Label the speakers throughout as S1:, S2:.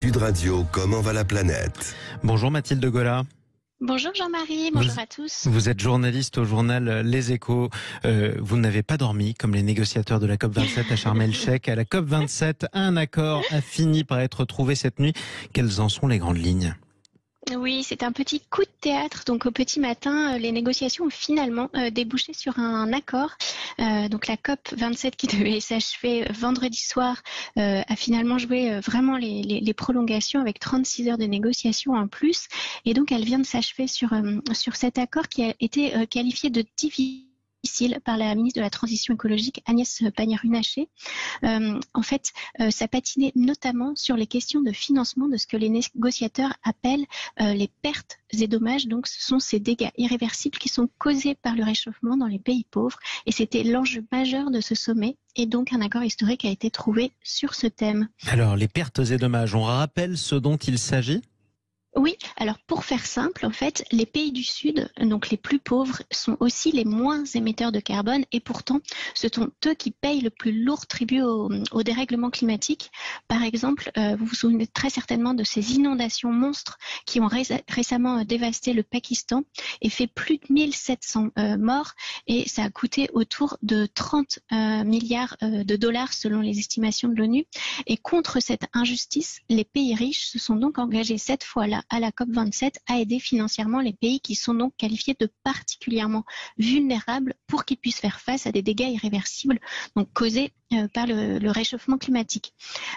S1: Sud Radio, comment va la planète?
S2: Bonjour Mathilde Gola.
S3: Bonjour Jean-Marie, bonjour à tous.
S2: Vous êtes journaliste au journal Les Échos. Vous n'avez pas dormi comme les négociateurs de la COP27 à Sharm el-Sheikh. À la COP27, un accord a fini par être trouvé cette nuit. Quelles en sont les grandes lignes ?
S3: Oui, c'est un petit coup de théâtre. Donc au petit matin, les négociations ont finalement débouché sur un accord. Donc la COP27 qui devait s'achever vendredi soir a finalement joué vraiment les prolongations avec 36 heures de négociations en plus. Et donc elle vient de s'achever sur cet accord qui a été qualifié de difficile par la ministre de la Transition écologique Agnès Pannier-Runacher. En fait, ça patinait notamment sur les questions de financement de ce que les négociateurs appellent les pertes et dommages. Donc, ce sont ces dégâts irréversibles qui sont causés par le réchauffement dans les pays pauvres. Et c'était l'enjeu majeur de ce sommet. Et donc, un accord historique a été trouvé sur ce thème.
S2: Alors, les pertes et dommages, on rappelle ce dont il s'agit ?
S3: Oui, alors pour faire simple, en fait, les pays du Sud, donc les plus pauvres, sont aussi les moins émetteurs de carbone et pourtant, ce sont eux qui payent le plus lourd tribut au dérèglement climatique. Par exemple, vous vous souvenez très certainement de ces inondations monstres qui ont récemment dévasté le Pakistan et fait plus de 1700 morts et ça a coûté autour de 30 milliards de dollars selon les estimations de l'ONU. Et contre cette injustice, les pays riches se sont donc engagés cette fois-là à la COP27 à aider financièrement les pays qui sont donc qualifiés de particulièrement vulnérables pour qu'ils puissent faire face à des dégâts irréversibles donc causés par le réchauffement climatique.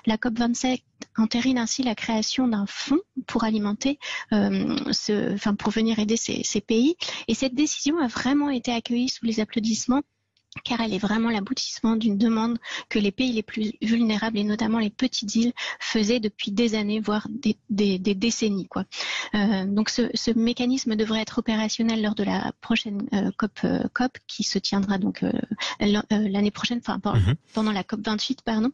S3: La COP27 entérine ainsi la création d'un fonds pour alimenter, pour venir aider ces pays. Et cette décision a vraiment été accueillie sous les applaudissements, car elle est vraiment l'aboutissement d'une demande que les pays les plus vulnérables, et notamment les petites îles, faisaient depuis des années, voire des décennies, quoi. Donc ce mécanisme devrait être opérationnel lors de la prochaine COP qui se tiendra donc l'année prochaine, pendant la COP 28, pardon.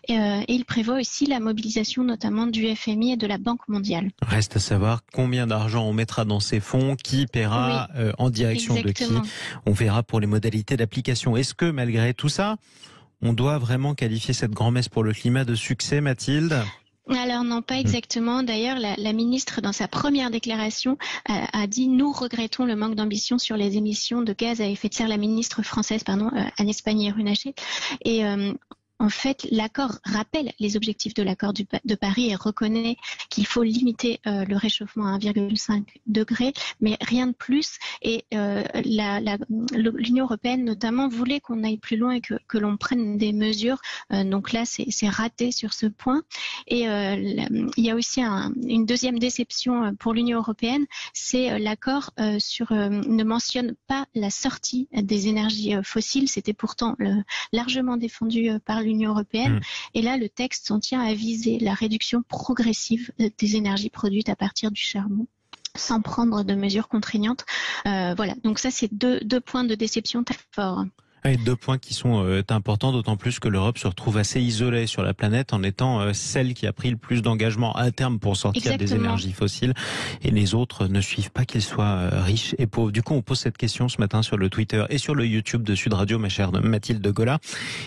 S3: Et il prévoit aussi la mobilisation notamment du FMI et de la Banque mondiale.
S2: Reste à savoir combien d'argent on mettra dans ces fonds, qui paiera, en direction
S3: exactement.
S2: de qui. On verra pour les modalités d'application. Est-ce que malgré tout ça, on doit vraiment qualifier cette grand-messe pour le climat de succès, Mathilde ?
S3: Alors non, pas exactement. D'ailleurs, la ministre, dans sa première déclaration, a dit « Nous regrettons le manque d'ambition sur les émissions de gaz à effet de serre ». La ministre française, Agnès Pannier-Runacher. Et en fait, l'accord rappelle les objectifs de l'accord de Paris et reconnaît qu'il faut limiter le réchauffement à 1,5 degré, mais rien de plus. Et l'Union européenne, notamment, voulait qu'on aille plus loin et que l'on prenne des mesures. Donc là, c'est raté sur ce point. Et il y a aussi une deuxième déception pour l'Union européenne, c'est l'accord ne mentionne pas la sortie des énergies fossiles. C'était pourtant largement défendu par l'Union européenne. Et là, le texte s'en tient à viser la réduction progressive des énergies produites à partir du charbon, sans prendre de mesures contraignantes. Voilà, donc ça, c'est deux points de déception très forts.
S2: Et 2 points qui sont importants, d'autant plus que l'Europe se retrouve assez isolée sur la planète en étant celle qui a pris le plus d'engagement à terme pour sortir des énergies fossiles. Et les autres ne suivent pas, qu'ils soient riches et pauvres. Du coup, on pose cette question ce matin sur le Twitter et sur le YouTube de Sud Radio, ma chère Mathilde Gola.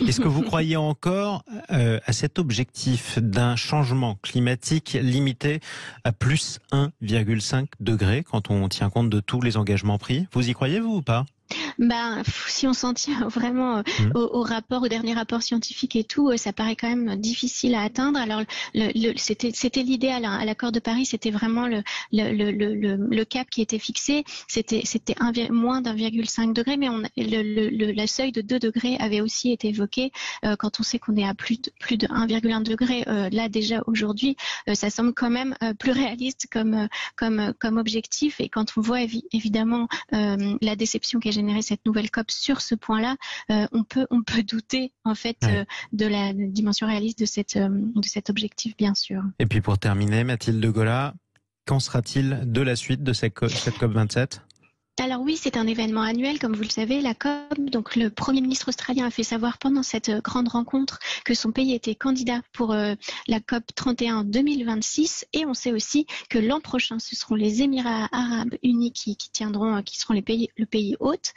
S2: Est-ce que vous croyez encore à cet objectif d'un changement climatique limité à plus 1,5 degré quand on tient compte de tous les engagements pris ? Vous y croyez, vous, ou pas ?
S3: Si on s'en tient vraiment au dernier rapport scientifique et tout, ça paraît quand même difficile à atteindre. Alors c'était l'idéal, à l'accord de Paris, c'était vraiment le cap qui était fixé. C'était moins d'1,5 degré, mais la seuil de 2 degrés avait aussi été évoqué. Quand on sait qu'on est à plus de 1,1 degré, là déjà aujourd'hui, ça semble quand même plus réaliste comme objectif. Et quand on voit évidemment la déception qu'a généré cette nouvelle COP sur ce point-là, on peut douter en fait de la dimension réaliste de cet objectif, bien sûr.
S2: Et puis pour terminer, Mathilde Gola, qu'en sera-t-il de la suite de cette COP27 ?
S3: Alors oui, c'est un événement annuel, comme vous le savez, la COP. Donc le Premier ministre australien a fait savoir pendant cette grande rencontre que son pays était candidat pour la COP 31 en 2026. Et on sait aussi que l'an prochain, ce seront les Émirats arabes unis qui seront le pays hôte.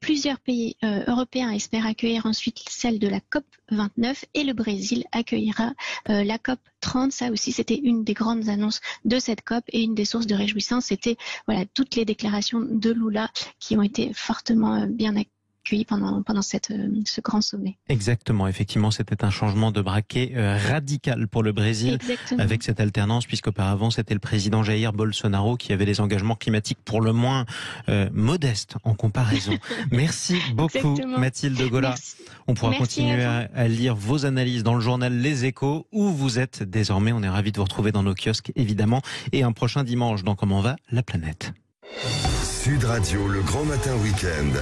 S3: Plusieurs pays européens espèrent accueillir ensuite celle de la COP 29 et le Brésil accueillera la COP 30. Ça aussi, c'était une des grandes annonces de cette COP et une des sources de réjouissance. C'était toutes les déclarations de Lula qui ont été fortement bien accueillies pendant ce grand sommet.
S2: Exactement, effectivement, c'était un changement de braquet radical pour le Brésil.
S3: Exactement.
S2: Avec cette alternance, puisqu'auparavant c'était le président Jair Bolsonaro qui avait des engagements climatiques pour le moins modestes en comparaison. Merci beaucoup. Exactement. Mathilde Gola. Merci. On pourra continuer à lire vos analyses dans le journal Les Échos, où vous êtes désormais. On est ravis de vous retrouver dans nos kiosques évidemment, et un prochain dimanche dans Comment va la planète.
S1: Sud Radio, le grand matin week-end.